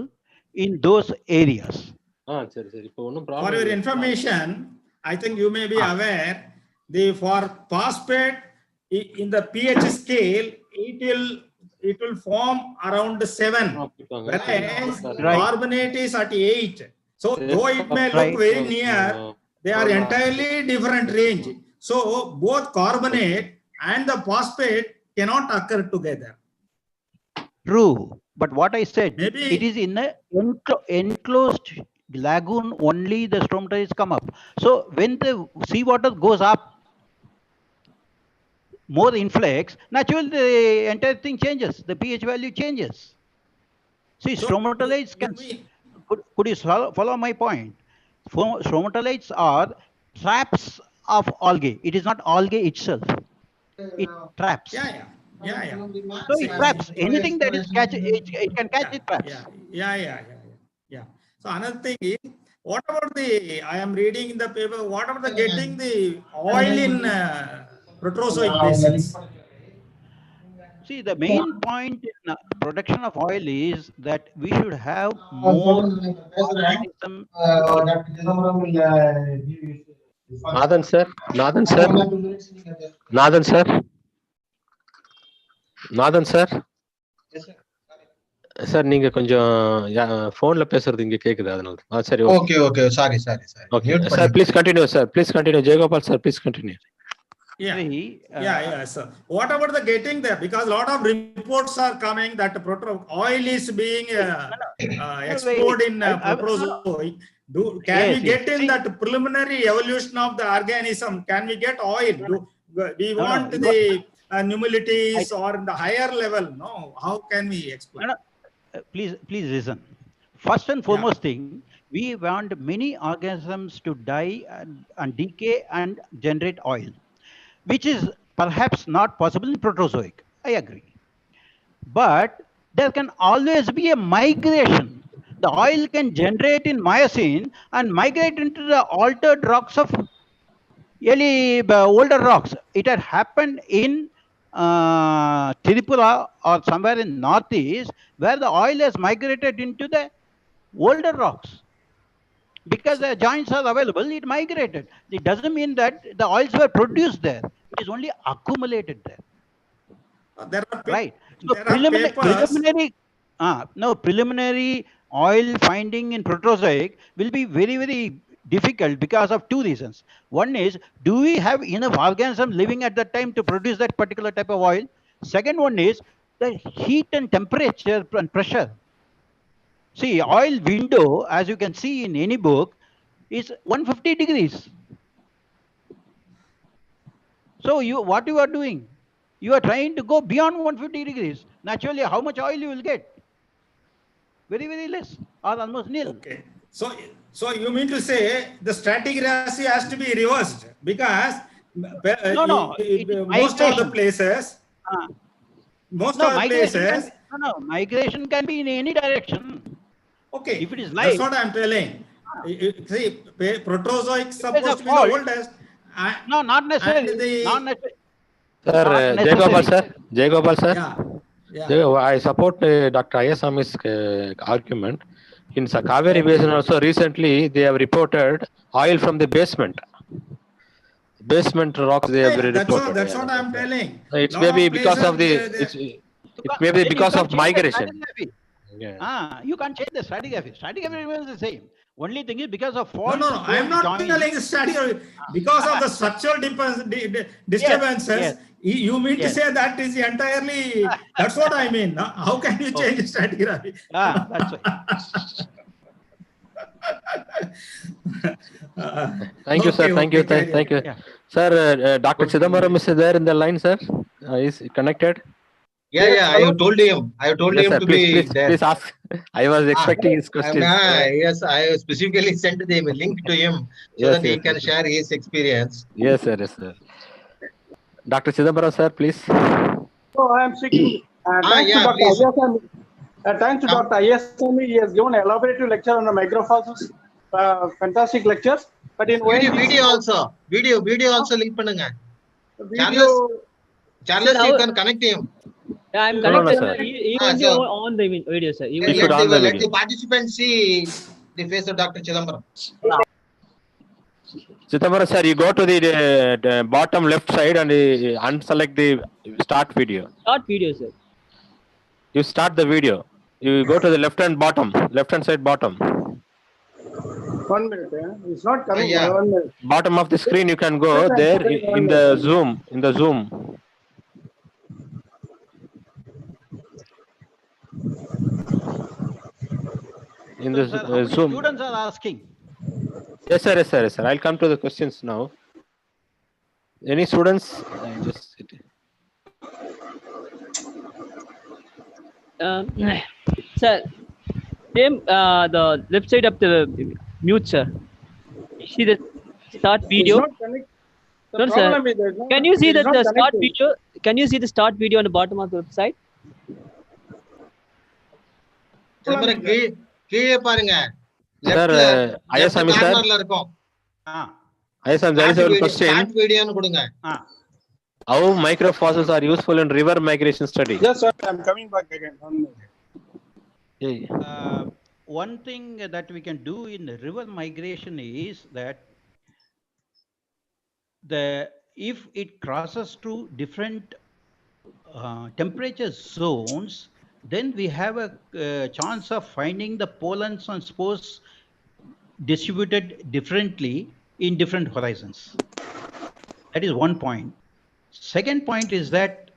in those areas. For your information, I think you may be aware, for phosphate in the pH scale, it will form around 7, whereas carbonate is at 8. So though it may look very near, they are entirely different range. So both carbonate and the phosphate cannot occur together. True, but what I said, Maybe it is in a enclosed lagoon only the stromatolites come up. So when the seawater goes up, more influx, naturally the entire thing changes. The pH value changes. See, So, stromatolites can. Could you follow my point? Stromatolites are traps of algae. It is not algae itself. It traps. Yeah. So it traps anything that is catch. It can catch it traps. Yeah. So another thing is, what about I am reading in the paper, what about the getting the oil in Proterozoic basins? See, the main point in production of oil is that we should have more organism. Nathan sir. Sir நீங்க கொஞ்சம் போன்ல பேசுறது இங்க கேக்குது அதனால. சரி okay sorry okay sir please continue Jayagopal sir please continue. Yeah. So what about the getting there? Because a lot of reports are coming that oil is being explored in Proterozoic. Can we get in that preliminary evolution of the organism? Can we get oil? We want the nummulities or in the higher level? No. How can we explain? Please listen. First and foremost thing, we want many organisms to die and decay and generate oil, which is perhaps not possible in Proterozoic. I agree. But there can always be a migration. The oil can generate in Miocene and migrate into the altered rocks of older rocks. It had happened in Tripura or somewhere in northeast, where the oil has migrated into the older rocks. Because the joints are available, it migrated. It doesn't mean that the oils were produced there. It is only accumulated there. There are Right. So there are papers. preliminary oil finding in Proterozoic will be very, very difficult because of two reasons. One is, do we have enough organisms living at that time to produce that particular type of oil? Second one is the heat and temperature and pressure. See, oil window, as you can see in any book, is 150 degrees. So what you are doing? You are trying to go beyond 150 degrees. Naturally, how much oil you will get? Very, very less or almost nil. Okay. So you mean to say the stratigraphy has to be reversed because No, most of the places, migration can be in any direction. Okay, if it is light, that's what I'm telling. See, Proterozoic supposed to be the fault. oldest. No, not necessarily. Not necessarily. Sir, Jayagopal sir. Jayagopal sir. Yeah. I support Dr. Ayasami's argument. In Kaveri Basin also recently they have reported oil from the basement. Basement rocks they have reported. That's what I'm telling. It's maybe because of the it may be because of migration. Yeah. You can't change the stratigraphy. Stratigraphy remains the same. Only thing is because of faults. No, I am not telling the stratigraphy. Because of the structural disturbances, yes. You mean to say that is entirely, that's what I mean. How can you change the stratigraphy? That's right. Thank you, sir. Thank you. Thank you. Yeah. Sir, Dr. Chidambaram is there in the line, sir? Is he connected? Yeah, I have told him. Yes, sir, to please, be there. Please ask. I was expecting his question. Yes, I specifically sent the link to him so that he can share his experience. Yes, sir. Yes, sir. Dr. Chidambaram, sir, please. So I am speaking. Thanks to Dr. Ayasami. He has given an elaborative lecture on the microfossils. Fantastic lectures. But in video also link பண்ணுங்க. Charles, you can connect him. Yeah, I'm connected. He on the video, sir. Let the participants see the face of Dr. Chidambaram. Chidambaram, sir, you go to the bottom left side and unselect the start video. Start video, sir. You start the video. You go to the left hand side bottom. 1 minute. It's not coming. Yeah. 1 minute. Bottom of the screen, you can go there in the Zoom. In the Zoom. In the Zoom. Students are asking. Yes, sir. I'll come to the questions now. Any students? Sir, same the left side of the mute, sir. See the start video. No, sir. Can you see the start video? Can you see the start video on the bottom of the website? கீழே பாருங்க. Sir, Ayasami sir. Ayasami, there is a question. Start video னு கொடுங்க. How microfossils are useful in river migration study? Yes, sir. I'm coming back again. 1 minute. One thing that we can do in river migration is that if it crosses through different temperature zones, then we have a chance of finding the pollens and spores distributed differently in different horizons. That is one point. Second point is that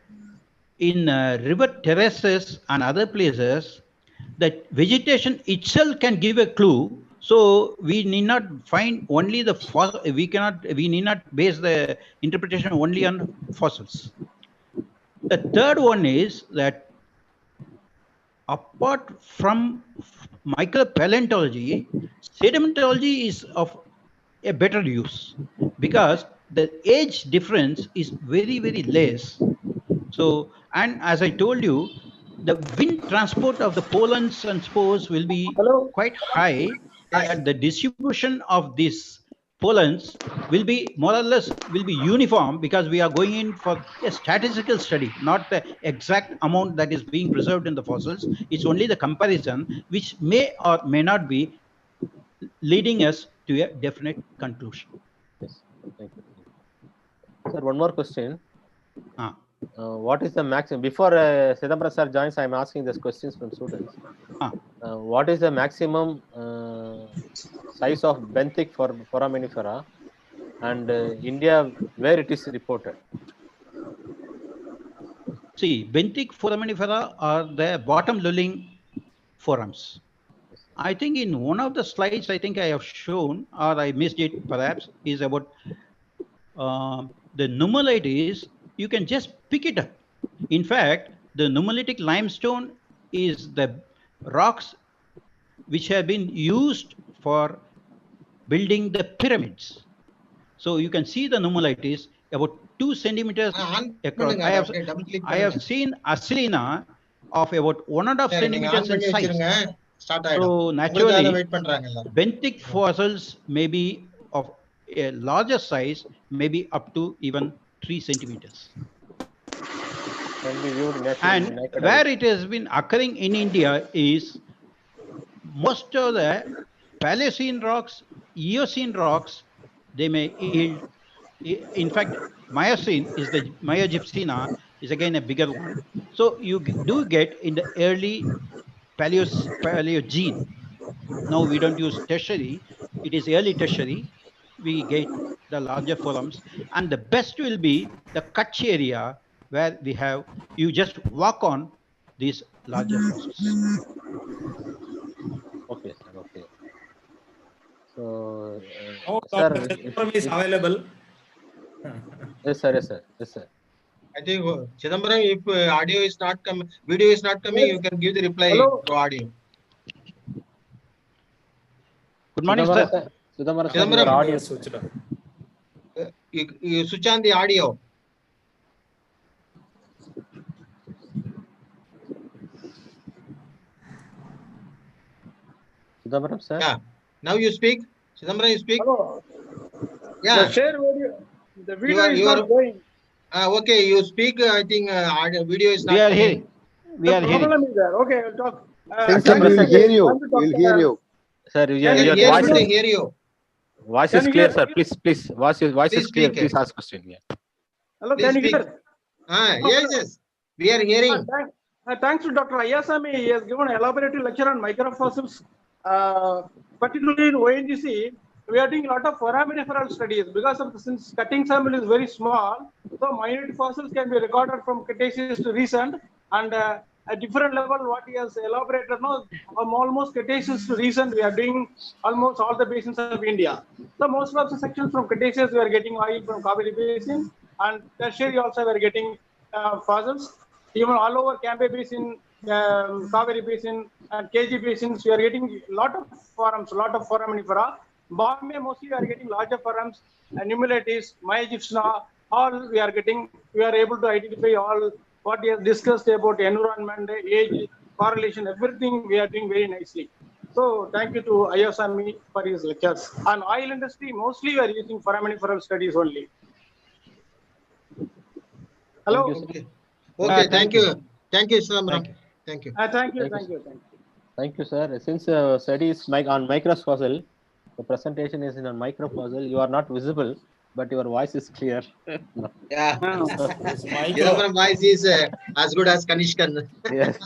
in river terraces and other places, that vegetation itself can give a clue. So we need not find only the we need not base the interpretation only on fossils. The third one is that apart from micropaleontology, sedimentology is of a better use because the age difference is very, very less. So, and as I told you, the wind transport of the pollens and spores will be quite high, and the distribution of this pollens will be more or less will be uniform, because we are going in for a statistical study, not the exact amount that is being preserved in the fossils. It's only the comparison which may or may not be leading us to a definite conclusion. Yes, thank you. Sir, one more question. What is the maximum? Before Chidambaram sir joins, I am asking these questions from students. What is the maximum size of benthic foraminifera, and India, where it is reported? See, benthic foraminifera are the bottom lulling forams. I think in one of the slides, I think I have shown, or I missed it perhaps, is about the nummullite is, you can just pick it up. In fact, the nummulitic limestone is the rocks which have been used for building the pyramids. So you can see the nummullite is about 2 centimeters across. I have seen acelina of about 1.5 centimeters in size. So naturally, benthic fossils may be of a larger size, maybe up to even 3 centimeters. And where it has been occurring in India is most of the Paleocene rocks, Eocene rocks, they may yield. In fact, Miocene is the Myogypsina is again a bigger one. So you do get in the early Paleogene. Now we don't use tertiary, it is early tertiary. We get the larger forams, and the best will be the Kutch area where we have, you just walk on these larger fossils. Okay, sir. Okay. So, Dr. Chidambaram is available. Yes, sir. Yes, sir. Yes, sir. I think Chidambaram, if audio is not coming, video is not coming, you can give the reply through audio. Good morning, sir. Chidambaram, audio switched on. You switch on the audio. Chidambaram, sir. Yeah. Now you speak. Chidambaram, you speak. Hello. Yeah. The share video. The video is not going. Okay, you speak. I think audio, video is not. We are hearing. We are The hearing. problem is there. Okay, I'll talk. We'll hear you. We'll hear you. Sir, your voice is, hear you. Voice is clear, sir. Please. Voice is clear. Please ask question. Yeah. Hello, can you hear? Yes. We are hearing. Thanks to Dr. Ayasami, he has given an elaborative lecture on microfossils. Particularly in ONGC, we are doing a lot of foraminiferal studies because of since cutting sample is very small, so minute fossils can be recorded from Cretaceous to recent, and at different level what he has elaborated now, from almost Cretaceous to recent, we are doing almost all the basins of India. So most of the sections from Cretaceous we are getting oil from Kaveri Basin, and tertiary also we are getting fossils. Even all over Cambay Basin, Kaveri Basin and KG basins, we are getting a lot of forams, lot of foraminifera. Bombay mostly we are getting larger forams, nummulites, Myogypsina, all we are getting, we are able to identify all what we have discussed about environment, age, correlation, everything we are doing very nicely. So thank you to Ayasami for his lectures. On oil industry, mostly we are using foraminiferal studies only. Hello. Okay, thank you. Thank you, Chidambaram. Thank you. Thank you. Thank you, sir. Since study is on microfossil, the presentation is in a microfossil. You are not visible, but your voice is clear. Yeah. Chidambaram voice is as good as Kanishkan. Yes.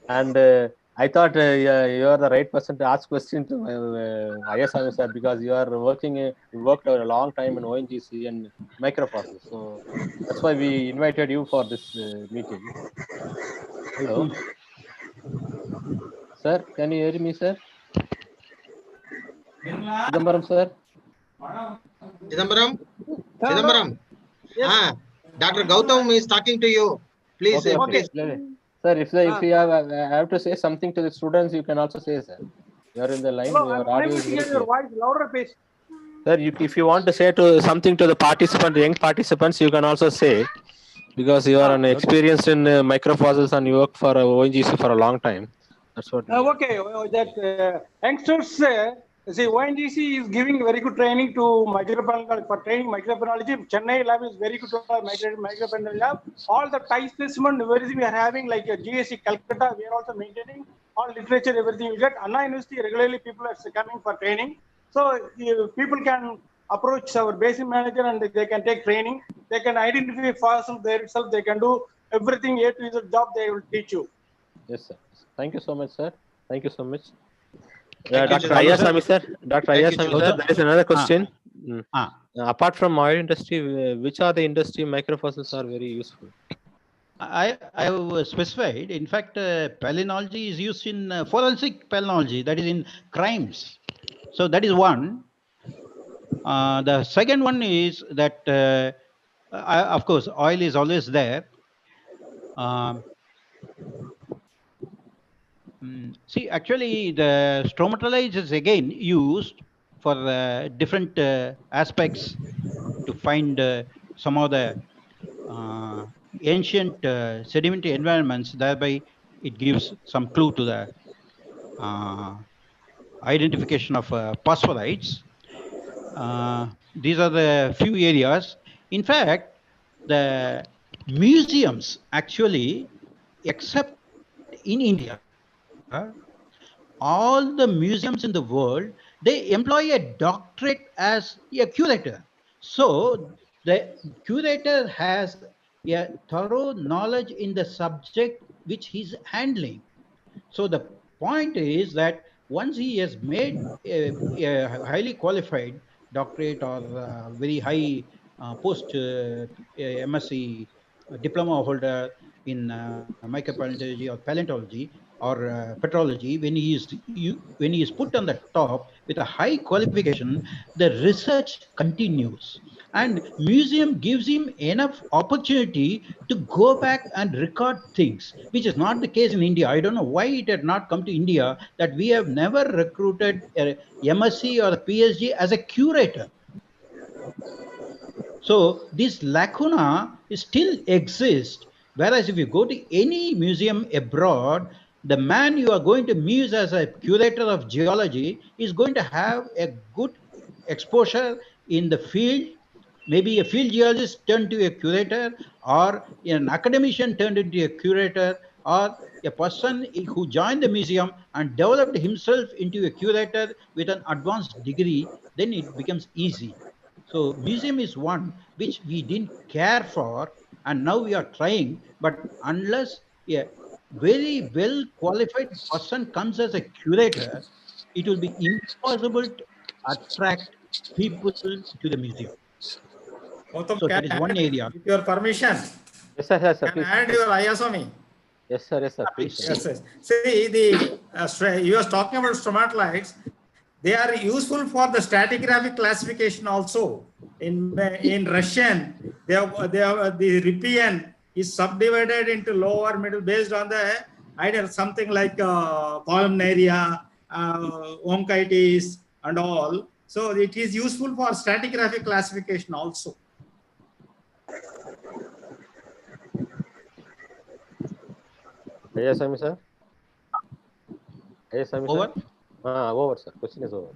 And I thought you are the right person to ask question to Ayasami sir, because you are you worked a long time in ONGC and microfossils. So that's why we invited you for this meeting. Hello. Sir, can you hear me, sir? Chidambaram, sir. Chidambaram. Yes. Dr. Gautam is talking to you. Please. Okay. Sir, if you have to say something to the students, you can also say, sir. You are in the line. Hello, your I'm audio able is to very hear your clear. voice louder, please. Sir, if you want to say something to the young participants, you can also say, because you are experienced in microfossils and you work for ONGC for a long time. That's what. Okay, that youngsters See, ONGC is giving very good training to microbiology for training microbiology. Chennai lab is very good for microbiology lab. All the Thai specimen, everything we are having, like GSC Calcutta, we are also maintaining all literature, everything you get. Anna University regularly people are coming for training. So people can approach our basic manager and they can take training. They can identify fossils there itself. They can do everything A to Z job. They will teach you. Yes, sir. Thank you so much, sir. Thank you so much. Thank you, Dr. sir. Ayasamy, sir. Dr. Thank you, Ayasamy, sir. sir. There is another question. Ah. Apart from oil industry, which are the industry microfossils are very useful? I have specified. In fact, palynology is used in forensic palynology, that is in crimes. So that is one. The second one is that, of course, oil is always there. See, actually, the stromatolites is again used for different aspects to find some of the ancient sedimentary environments. Thereby, it gives some clue to the identification of phosphorites. These are the few areas. In fact, the museums actually, except in India, all the museums in the world, they employ a doctorate as a curator. So the curator has a thorough knowledge in the subject which he's handling. So the point is that once he has made a highly qualified doctorate or very high post MSc diploma holder in microbiology or paleontology or petrology, when he is put on the top with a high qualification, the research continues, and museum gives him enough opportunity to go back and record things, which is not the case in India. I don't know why it had not come to India, that we have never recruited a MSc or a PhD as a curator. So this lacuna still exists. Whereas if you go to any museum abroad, the man you are going to muse as a curator of geology is going to have a good exposure in the field. Maybe a field geologist turned to a curator, or an academician turned into a curator, or a person who joined the museum and developed himself into a curator with an advanced degree, then it becomes easy. So museum is one which we didn't care for, and now we are trying, but unless a very well qualified person comes as a curator, it will be impossible to attract people to the museum. Gautam, So that is one area. with your permission, Yes, sir. Yes, sir. can I add your Ayasamy? Yes, sir. Yes, sir. Please. Yes, yes. See, you are talking about stromatolites. They are useful for the stratigraphic classification also. In Russian, the Riparian is subdivided into lower, middle based on the idea something like columnaria, onchitis, and all. So it is useful for stratigraphic classification also. Ayasamy, sir. Ayasamy, sir. Over. Over, sir. Question is over.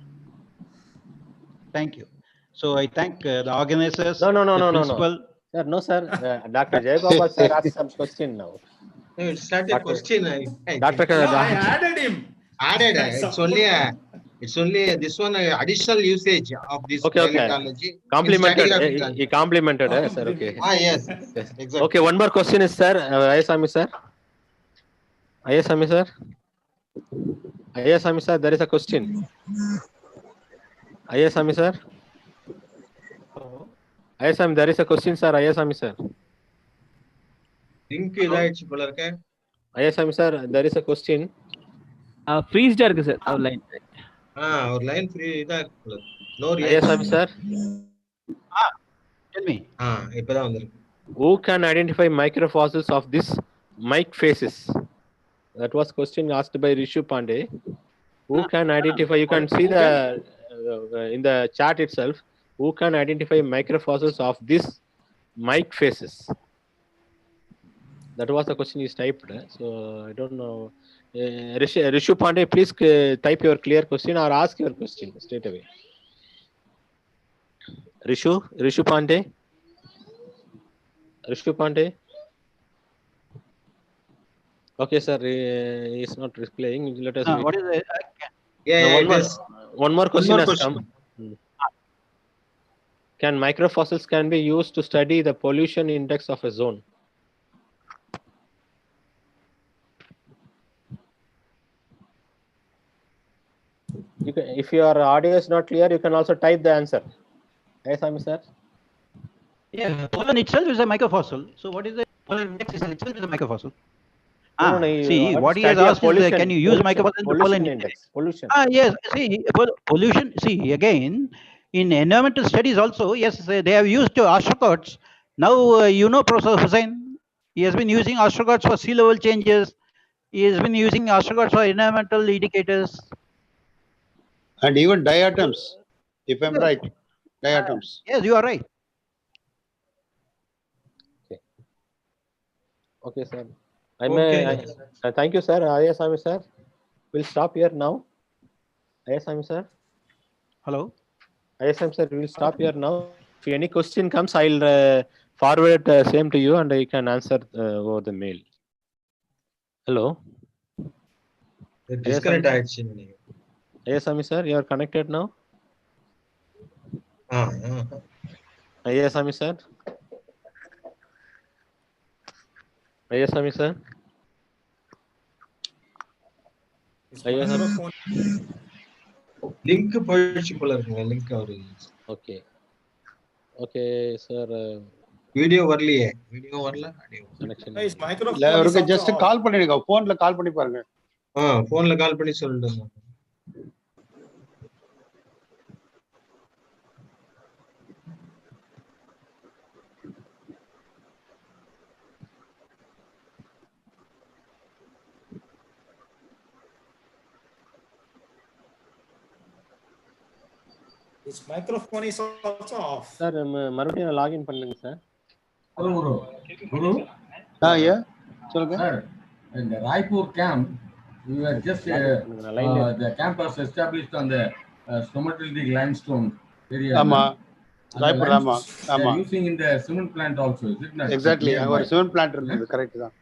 Thank you. So I thank the organizers. No. Principal. Sir, no, sir. Dr. Jayagopal sir asked some question now. No, it's not a question. Dr. I added him. Added. It's only this one additional usage of this paleontology. Complimented. He complimented, sir. Okay. Yes. Exactly. Okay, one more question is, sir. Ayasamy, sir. Ayasamy, sir. Ayasamy, sir. There is a question. Ayasamy, sir. Ayasamy, there is a question, sir. Ayasamy, sir. Link is right, Ayasamy, sir. There is a question. Freeze dark, sir. Our line. Our line free. No Ayasamy, sir. Tell me. Who can identify microfossils of this mic faces? That was question asked by Rishu Pandey. Who can identify? You can see the in the chat itself. Who can identify microfossils of this mic faces? That was the question is typed. So I don't know. Rishu Pandey, please type your clear question or ask your question straight away. Rishu Pandey. Rishu Pandey. Okay, sir. He is not replying. Let us wait. What is it? One more question has question. come. Can microfossils can be used to study the pollution index of a zone? If your audio is not clear, you can also type the answer. Yes, I'm sir. Yeah, pollen itself is a microfossil. So what is the pollen index itself is a microfossil? See, what he has asked is, can you use microfossil in the pollen index? Pollution. Yes, see, pollution, see, again, in environmental studies also, yes, they have used astrocarts. Now, you know Professor Hussain, he has been using astrocarts for sea level changes. He has been using astrocarts for environmental indicators. And even diatoms, if I'm right, diatoms. Yes, you are right. Okay, sir. Thank you, sir. Ayasami, sir. We'll stop here now. Ayasami, sir. Hello. Ayasami, sir, we'll stop here now. If any question comes, I'll forward same to you and you can answer over the mail. Hello. Ayasami, sir, you are connected now? Ayasami, sir. Ayasami, sir. Link link. Okay. Okay, sir. Video varliye. Video varla. Connection. His microphone is just also call பண்ணிடுங்க. Phoneல call பண்ணி பாருங்க. Phoneல call பண்ணி சொல்லுங்க. His microphone is also off. Sir, மறுபடியும் login பண்ணுங்க sir. Guru. Yeah. சொல்லுங்க. Sir, in the Raipur camp, we were just the camp was established on the stromatolitic limestone area. ஆமா. Raipur ஆமா. Using in the cement plant also, is it not? Exactly. ஒரு cement plant இருந்தது, correct தான்.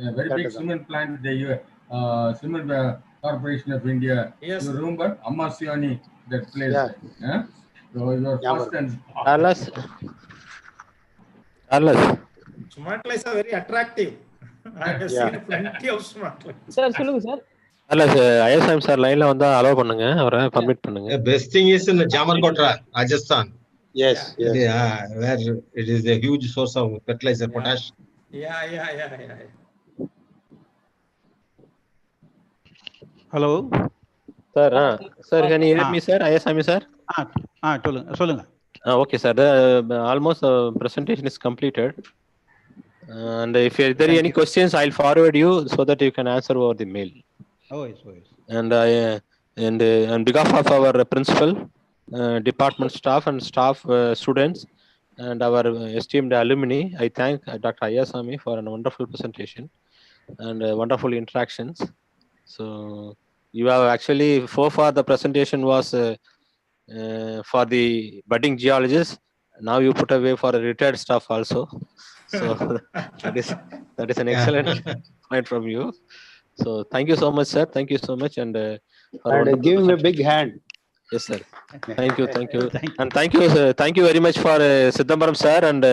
A very big cement plant, the Cement Corporation of India. Yes. You remember Amasiani, that place? Yeah. So your first and Carlos. Smartlights are very attractive. I have seen plenty of smartlights. Sir, சொல்லுங்க sir. ISM sir லைன்ல வந்தா allow பண்ணுங்க, அவரை permit பண்ணுங்க. Best thing is in Jamarkotra, Rajasthan. Yes. Where it is a huge source of fertilizer, potash. Yeah. Hello. Sir, can you hear me, sir? ISM, sir? சொல்லுங்க. Okay, sir. Almost presentation is completed. And if there are any questions, I'll forward you so that you can answer over the mail. Yes. And on behalf of our principal, department staff and staff, students, and our esteemed alumni, I thank Dr. Ayasami for a wonderful presentation and wonderful interactions. So you have actually, so far the presentation was for the budding geologists. Now you put away for a retired staff also. So that is an excellent point from you. So thank you so much, sir. Thank you so much, and give him a big hand. Yes, sir. Thank you. And thank you very much for Siddhambaram sir and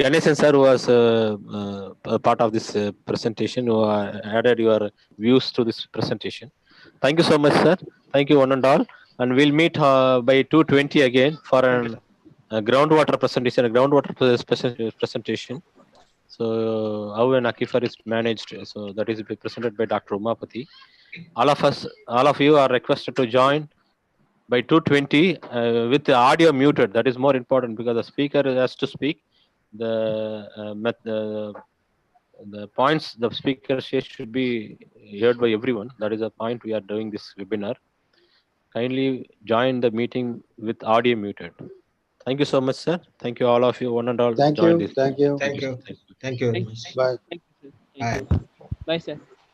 Ganesan sir, who was a part of this presentation, who added your views to this presentation. Thank you so much, sir. Thank you, one and all. And we'll meet by 2:20 again for a groundwater presentation. So how an aquifer is managed. So that is presented by Dr. Umapati. All of you are requested to join by 2:20 with the audio muted. That is more important because the speaker has to speak. The points the speaker says should be heard by everyone. That is the point we are doing this webinar. Kindly join the meeting with audio muted. Thank you so much, sir. Thank you, all of you, one and all. Thank you. Thank you very much. Bye. Bye, sir.